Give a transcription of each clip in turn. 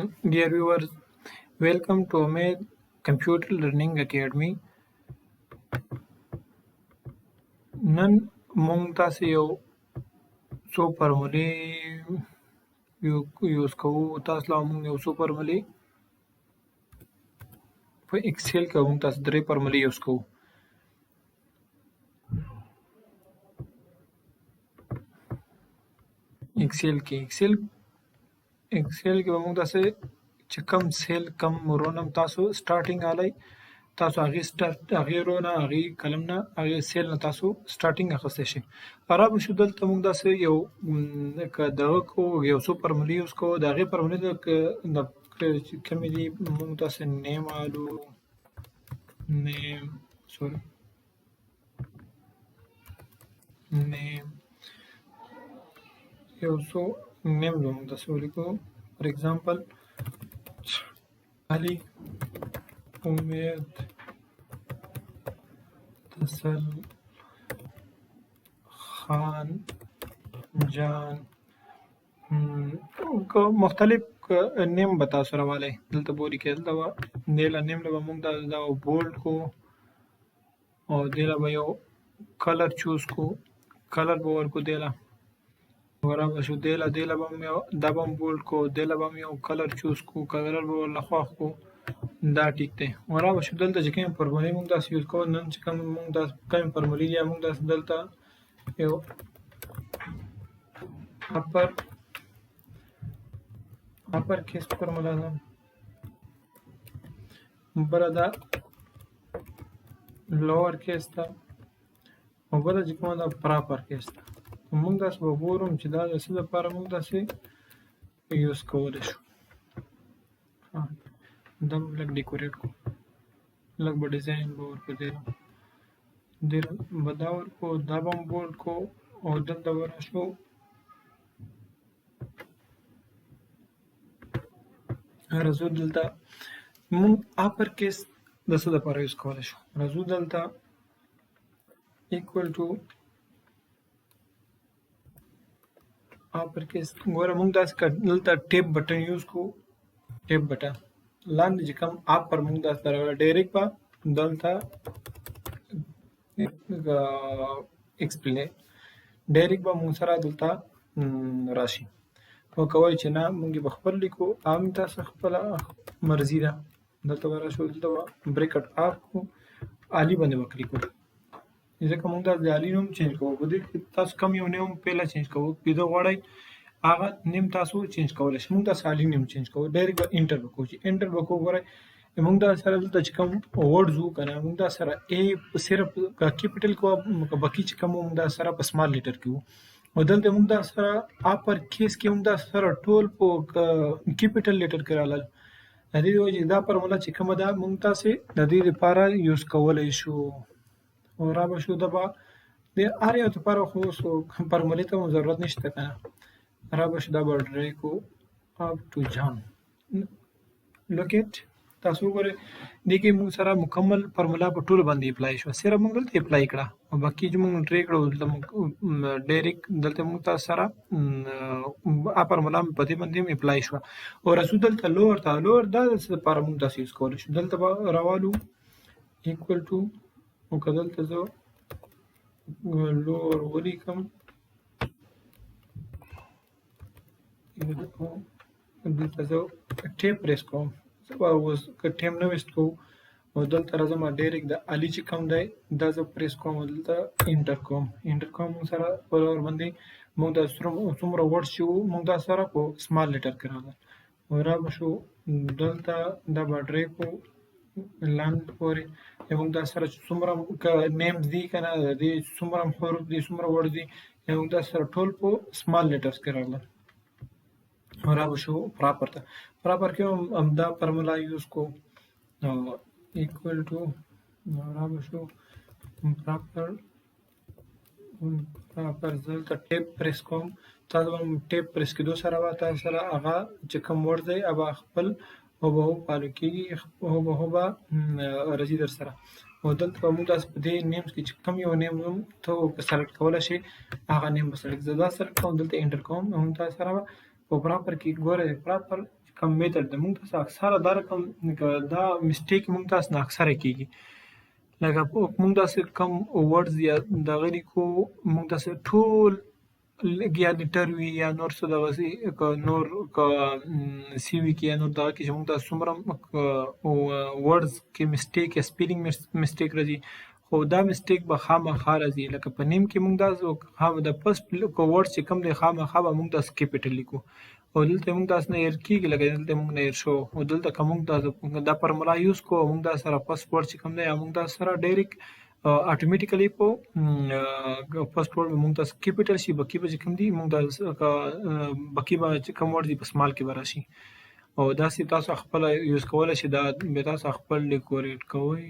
Dear viewers, welcome to Umaid Computer Learning Academy. نن موږ تاسو یو څو فارمولې یوز کوو. تاسو لا موږ یو څو فارمولې په ایکسل کې موږ تاسو درې فارمولې یوز کوو. ایکسل کې به موږ تاسو چې کوم سیل کم رونم تاسو سٹارټینګ آلی تاسو هغې رو نه هغې کلم نه هغې سیل نه تاسو سٹارټینګ اخیستی شئ. رابه شو دلته موږ داسې یو دغه کوو یو څو فارمولې یوز کوو. د هغې فارمولې چې کومې دي موږ داسې نیم الو نیم یو څو نیم به موږ داسې ولیکو. فار ایگزامپل علي امید تسل خان جان مختلف نیم به تاسو راوالی دلته به ولیکئ. دلته به دې له نیم له به موږ دا بولډ کو او دې له به یو کلر چوز کو. کلر به ورکو دې له برابر شو. دې له به هم یو دا به هم بولډ کو دې له به هم یو کلر چوز کو. کلر به ورله خوښ کو. دا ټیک دی. برابر شو. دلته چې کومې فارمولې موږ داسې یوز کوو نن چې موږ داسې کومې فارمولې دي موږ داسې دلته یو اپر کیس فارمولا ده. بله دا لوور کیس ده او بله چې کومه ده پراپر کیس ده. موږ داسې به ګورو چې دا د څه لپاره موږ داسې یوز کولی شو. دا به لږ ډیکوریټ کړو لږ به ډیزاین به ورکړو. دې به دا ورکړو دا به هم بولډ کړو او دلته به راشو راځو دلته موږ اپر کیس د څه دپاره یوز کولی شو. راځو دلته ایکول ټو اپر کیس ګوره موږ داسې دلته ټیپ بټن یوز کوو. ټیپ بټن لاندې چې کوم اپر موږ داسې راغلی ډایرکټ به دلته ایکسپلین ډایرکټ به موږ سره دلته راشي. او کوئ چې نه موږ به خپل لیکو هم تاسو خپله مرضي ده. دلته به راشو دلته به بریکټ آف کړو علي باندې به کلیک وکړو ځکه موږ دا د علي نوم چینج کوو. په دې کې تاسو کوم یو نیم پهله چینج کوو پیدا غواړئ هغه نیم تاسو چینج کولی شئ. موږ داسې علي نیم چینج کوو. ډایرکټ به انټر به کوو. چې انټر به کوو ګورئ موږ دا سره دلته چې کوم ورډز وو که نه موږ دا سره ای صرف کیپیټل کوو باقي چې کوم موږ دا سره په سمال لیټر کې وو. او دلته موږ دا سره اپر کیس کې موږ دا سره ټول په کیپیټل لیټر کې رالل. د دې د وجې دا فارموله چې کومه ده موږ تاسې د دې لپاره یوز کولی شو. او رابه شو دا به د هر یو لپاره خو اوس فارمولې ته مو ضرورت نشته که نه. رابه شو دا به ډرای کو اپ ټو جان لوکیټ تاسو وګورئ دې کې موږ سره مکمل فارمولا په ټولو باندې اپلای شوه. صرف موږ دلته اپلای کړه او باقي چې موږ ډرای کړه دلته موږ ډایرکټ دلته موږ تاسو سره فارمولا په دې باندې هم اپلای شوه. او راځو دلته لوور ته لوور دا د څه لپاره موږ داسې یوز کولی شو. دلته به راوالو ایکول ټو او که دلته زه لوور ولیکم دلته زه ټیپ پریس کوم. زه به اوس که ټیم نه ویسټ کوو او دلته راځم ډایرکټ د علي چې کوم دی دا زه پریس کوم او دلته انټر کوم. انټر کوم موږ سره په ورباندې موږ دا څومره ورډ چې وو موږ دا سره په سمال لیټر کې راغلل. او رابه شو دلته دا به ډرای کړو لاندې پورې موږ دا سره چې څومره نیمز دي که نه د دې څومره حروف دي څومره ورډ دي موږ دا سره ټول په سمال لیټرز کې راغلل. رابه شو پراپر ته پراپر کې هم همدا فارمولا یوز کو ایکول ټو رابه شو پراپر دلته ټیپ پریس کوم. تاسو به ټیپ پریس کېدو سره به تاسو سره هغه چې کوم ورډ دی هغه خپل هوبهو فالو کېږي هوبهو به راځي در سره. او دلته به موږ داسې په دې نیمز کې چې کوم یو نیم ته سلیکټ کولی شئ هغه نیم به سلیکټ زه دا سلیکټ کوم دلته انټر کوم. هم تاسو سره به په پراپر کې ګورئ پراپر چې کوم میتھډ دی موږ تاسو اکثره دا رقم دا مسټیک موږ تاسو نه اکثره کېږي. لکه موږ داسې کوم ورډز یا دغه لیکو موږ داسې ټول یا لیټر وي یا نور څه دغسې که نور که سی وي کې یا نور دغه کې چې موږ ته څومره ورډز کې مسټیک یا سپیلینګ مسټیک راځي خو دا مسټیک به خامخا راځي. لکه په نیم کې موږ دا د فسټ ورډ چې کوم دی خامخا به موږ داسې کیپیټل لیکو او دلته موږ داسې نه هېر کېږي لکه دلته موږ نه هېر شو او دلته که موږ دا فارمولا یوز کوو او موږ دا سره فسټ ورډ چې کوم دی موږ دا سره ډایرکټ اتوماتیکلی په فسټ ورډ به موږ تاسو کیپیټل شي بقي به چې کوم دي موږ بقي به چې کوم ورډ دي په سمال کې به راشي او داسې تاسو خپله یوز کولی شئ. دا به تاسو خپل ډیکوریټ کوئ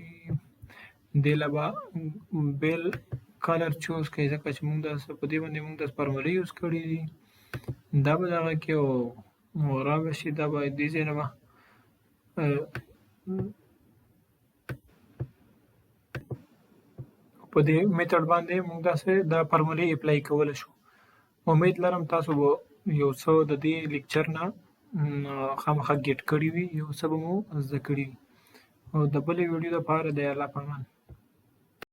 دې له به بیل کلر چوز کړئ ځکه چې موږ داسې په دې باندې موږ داسې فارمولې یوز کړي دي دا به دغه کې او رابه شي دا به دې ځای نه به په دې میتھډ باندې موږ داسې دا فارمولې اپلای کولی شو. امید لرم تاسو به یو څه د دې لیکچر نه خامخا ګیټ کړي وي یو څه به مو زده کړي وي او د بلې ویډیو دپاره د الله په امان.